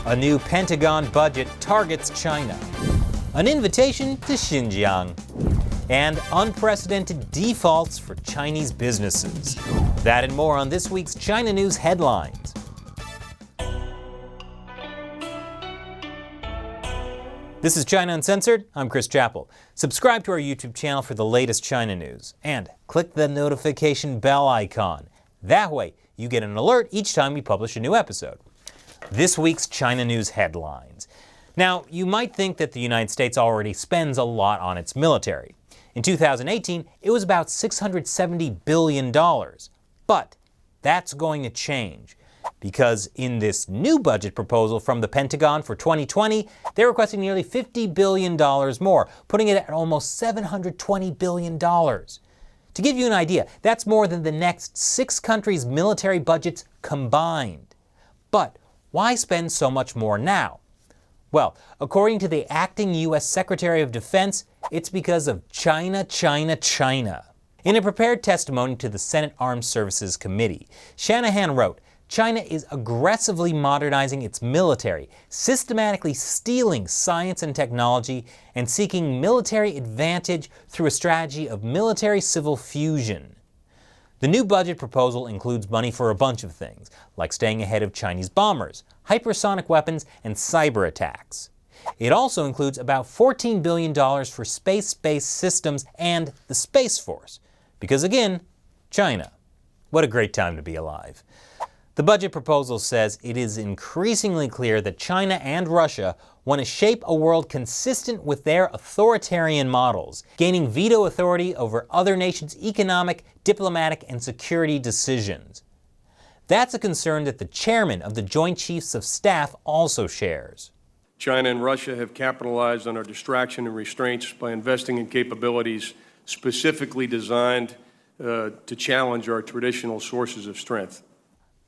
A new Pentagon budget targets China. An invitation to Xinjiang. And unprecedented defaults for Chinese businesses. That and more on this week's China News headlines. This is China Uncensored. I'm Chris Chappell. Subscribe to our YouTube channel for the latest China news. And click the notification bell icon. That way, you get an alert each time we publish a new episode. This week's China News headlines. Now, you might think that the United States already spends a lot on its military. In 2018, it was about $670 billion. But that's going to change, because in this new budget proposal from the Pentagon for 2020, they're requesting nearly $50 billion more, putting it at almost $720 billion. To give you an idea, that's more than the next 6 countries' military budgets combined. But why spend so much more now? Well, according to the acting U.S. Secretary of Defense, it's because of China, China, China. In a prepared testimony to the Senate Armed Services Committee, Shanahan wrote, China is aggressively modernizing its military, systematically stealing science and technology, and seeking military advantage through a strategy of military-civil fusion. The new budget proposal includes money for a bunch of things, like staying ahead of Chinese bombers, hypersonic weapons, and cyber attacks. It also includes about $14 billion for space-based systems and the Space Force. Because again, China. What a great time to be alive. The budget proposal says it is increasingly clear that China and Russia want to shape a world consistent with their authoritarian models, gaining veto authority over other nations' economic, diplomatic, and security decisions. That's a concern that the chairman of the Joint Chiefs of Staff also shares. China and Russia have capitalized on our distraction and restraints by investing in capabilities specifically designed to challenge our traditional sources of strength.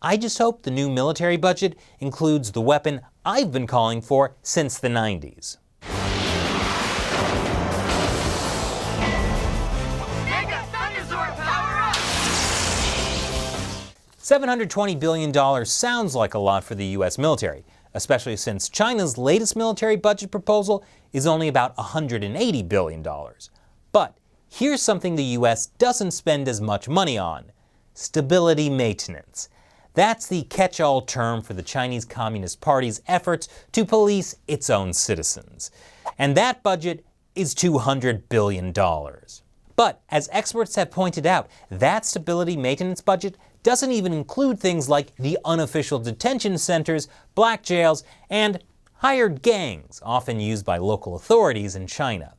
I just hope the new military budget includes the weapon I've been calling for since the 90s. $720 billion sounds like a lot for the U.S. military, especially since China's latest military budget proposal is only about $180 billion. But here's something the U.S. doesn't spend as much money on: stability maintenance. That's the catch-all term for the Chinese Communist Party's efforts to police its own citizens. And that budget is $200 billion. But as experts have pointed out, that stability maintenance budget doesn't even include things like the unofficial detention centers, black jails, and hired gangs, often used by local authorities in China.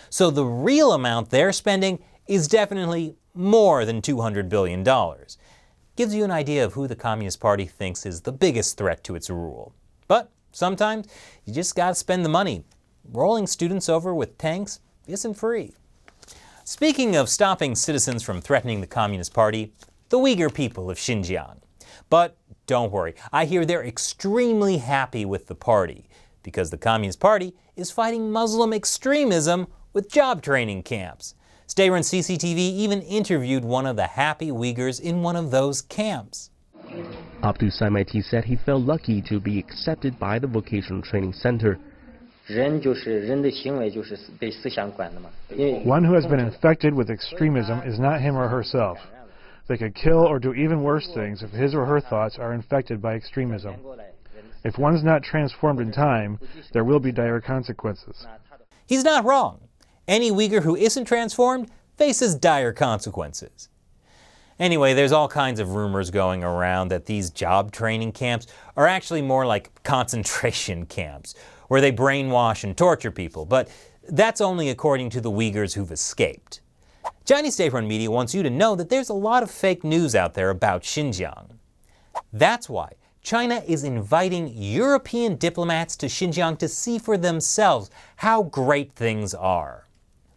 So the real amount they're spending is definitely more than $200 billion. Gives you an idea of who the Communist Party thinks is the biggest threat to its rule. But sometimes you just gotta spend the money. Rolling students over with tanks isn't free. Speaking of stopping citizens from threatening the Communist Party, the Uyghur people of Xinjiang. But don't worry, I hear they're extremely happy with the party, because the Communist Party is fighting Muslim extremism with job training camps. Stay-Run CCTV even interviewed one of the happy Uyghurs in one of those camps. Abdul Samaiti said he felt lucky to be accepted by the vocational training center. One who has been infected with extremism is not him or herself. They could kill or do even worse things if his or her thoughts are infected by extremism. If one's not transformed in time, there will be dire consequences. He's not wrong. Any Uyghur who isn't transformed faces dire consequences. Anyway, there's all kinds of rumors going around that these job training camps are actually more like concentration camps, where they brainwash and torture people, but that's only according to the Uyghurs who've escaped. Chinese state-run media wants you to know that there's a lot of fake news out there about Xinjiang. That's why China is inviting European diplomats to Xinjiang to see for themselves how great things are.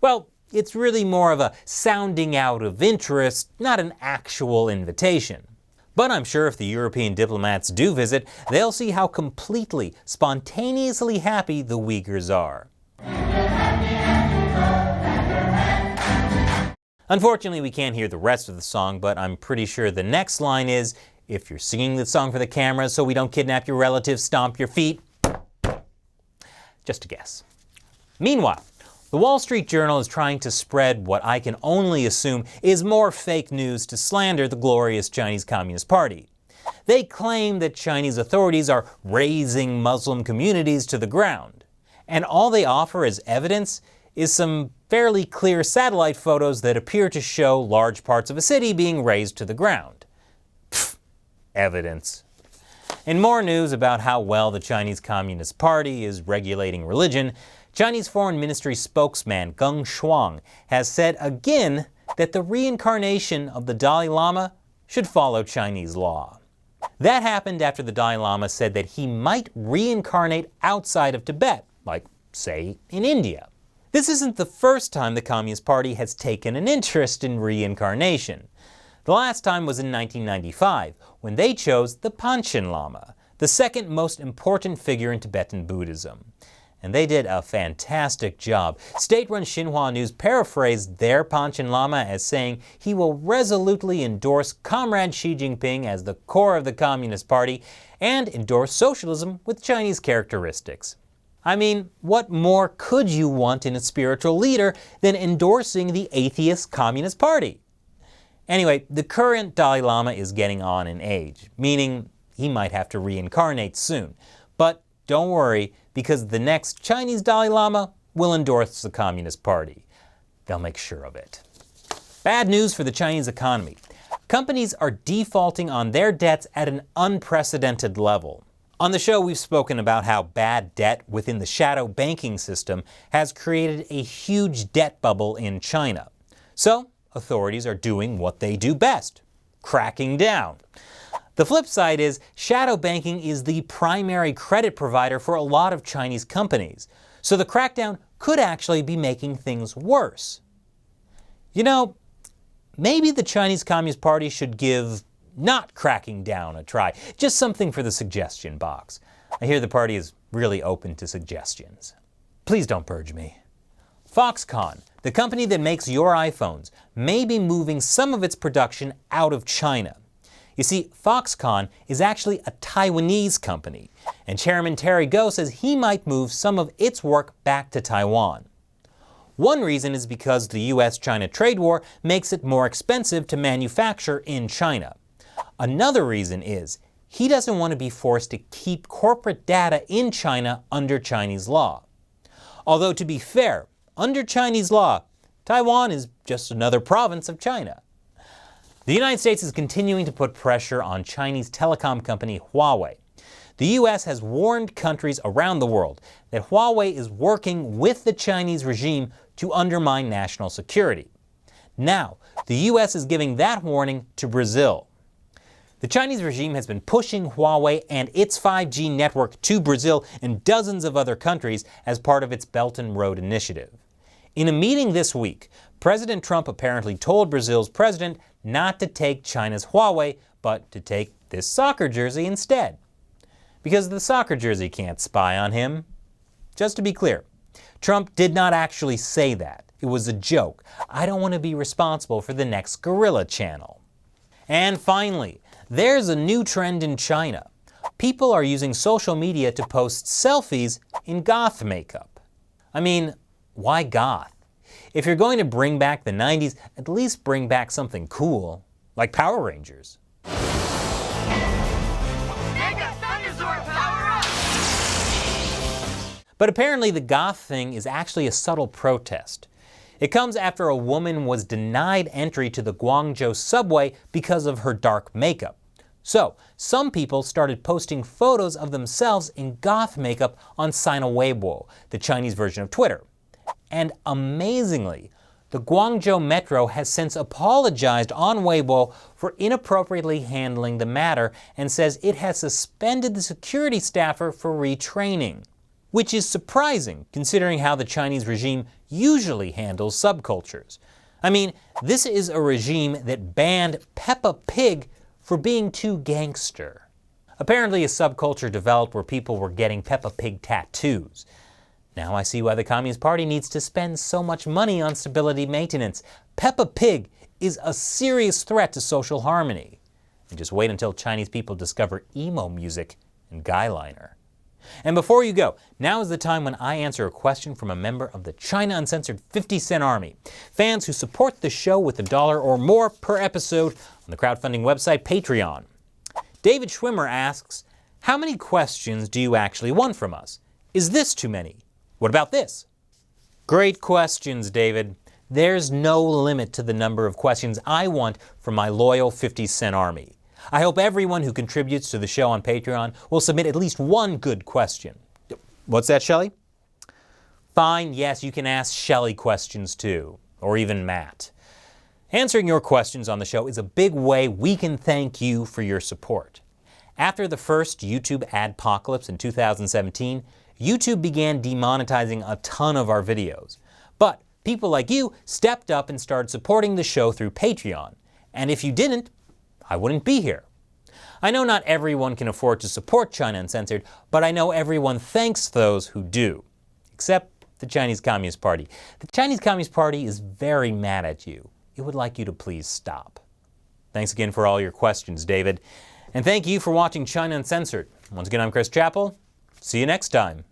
Well, it's really more of a sounding out of interest, not an actual invitation. But I'm sure if the European diplomats do visit, they'll see how completely, spontaneously happy the Uyghurs are. Unfortunately, we can't hear the rest of the song, but I'm pretty sure the next line is, if you're singing the song for the camera so we don't kidnap your relatives, stomp your feet, Just a guess. Meanwhile, the Wall Street Journal is trying to spread what I can only assume is more fake news to slander the glorious Chinese Communist Party. They claim that Chinese authorities are razing Muslim communities to the ground, and all they offer as evidence is some fairly clear satellite photos that appear to show large parts of a city being razed to the ground. Pfft, evidence. In more news about how well the Chinese Communist Party is regulating religion, Chinese Foreign Ministry spokesman Geng Shuang has said again that the reincarnation of the Dalai Lama should follow Chinese law. That happened after the Dalai Lama said that he might reincarnate outside of Tibet, like, say, in India. This isn't the first time the Communist Party has taken an interest in reincarnation. The last time was in 1995, when they chose the Panchen Lama, the second most important figure in Tibetan Buddhism. And they did a fantastic job. State-run Xinhua News paraphrased their Panchen Lama as saying he will resolutely endorse Comrade Xi Jinping as the core of the Communist Party and endorse socialism with Chinese characteristics. I mean, what more could you want in a spiritual leader than endorsing the atheist Communist Party? Anyway, the current Dalai Lama is getting on in age, meaning he might have to reincarnate soon. But don't worry, because the next Chinese Dalai Lama will endorse the Communist Party. They'll make sure of it. Bad news for the Chinese economy. Companies are defaulting on their debts at an unprecedented level. On the show, we've spoken about how bad debt within the shadow banking system has created a huge debt bubble in China. So, authorities are doing what they do best: cracking down. The flip side is, shadow banking is the primary credit provider for a lot of Chinese companies, so the crackdown could actually be making things worse. You know, maybe the Chinese Communist Party should give not cracking down a try, just something for the suggestion box. I hear the party is really open to suggestions. Please don't purge me. Foxconn, the company that makes your iPhones, may be moving some of its production out of China. You see, Foxconn is actually a Taiwanese company, and Chairman Terry Gou says he might move some of its work back to Taiwan. One reason is because the US-China trade war makes it more expensive to manufacture in China. Another reason is he doesn't want to be forced to keep corporate data in China under Chinese law. Although, to be fair, under Chinese law, Taiwan is just another province of China. The United States is continuing to put pressure on Chinese telecom company Huawei. The US has warned countries around the world that Huawei is working with the Chinese regime to undermine national security. Now, the US is giving that warning to Brazil. The Chinese regime has been pushing Huawei and its 5G network to Brazil and dozens of other countries as part of its Belt and Road Initiative. In a meeting this week, President Trump apparently told Brazil's president not to take China's Huawei, but to take this soccer jersey instead. Because the soccer jersey can't spy on him. Just to be clear, Trump did not actually say that. It was a joke. I don't want to be responsible for the next Gorilla Channel. And finally, there's a new trend in China. People are using social media to post selfies in goth makeup. I mean, why goth? If you're going to bring back the 90s, at least bring back something cool, like Power Rangers. But apparently the goth thing is actually a subtle protest. It comes after a woman was denied entry to the Guangzhou subway because of her dark makeup. So, some people started posting photos of themselves in goth makeup on Sina Weibo, the Chinese version of Twitter. And amazingly, the Guangzhou Metro has since apologized on Weibo for inappropriately handling the matter and says it has suspended the security staffer for retraining. Which is surprising, considering how the Chinese regime usually handles subcultures. I mean, this is a regime that banned Peppa Pig for being too gangster. Apparently a subculture developed where people were getting Peppa Pig tattoos. Now I see why the Communist Party needs to spend so much money on stability maintenance. Peppa Pig is a serious threat to social harmony. And just wait until Chinese people discover emo music and guyliner. And before you go, now is the time when I answer a question from a member of the China Uncensored 50-cent Army, fans who support the show with $1 or more per episode on the crowdfunding website Patreon. David Schwimmer asks, how many questions do you actually want from us? Is this too many? What about this? Great questions, David. There's no limit to the number of questions I want from my loyal 50-cent Army. I hope everyone who contributes to the show on Patreon will submit at least one good question. What's that, Shelley? Fine, yes, you can ask Shelley questions too, or even Matt. Answering your questions on the show is a big way we can thank you for your support. After the first YouTube adpocalypse in 2017, YouTube began demonetizing a ton of our videos. But people like you stepped up and started supporting the show through Patreon. And if you didn't, I wouldn't be here. I know not everyone can afford to support China Uncensored, but I know everyone thanks those who do. Except the Chinese Communist Party. The Chinese Communist Party is very mad at you. It would like you to please stop. Thanks again for all your questions, David. And thank you for watching China Uncensored. Once again, I'm Chris Chappell. See you next time.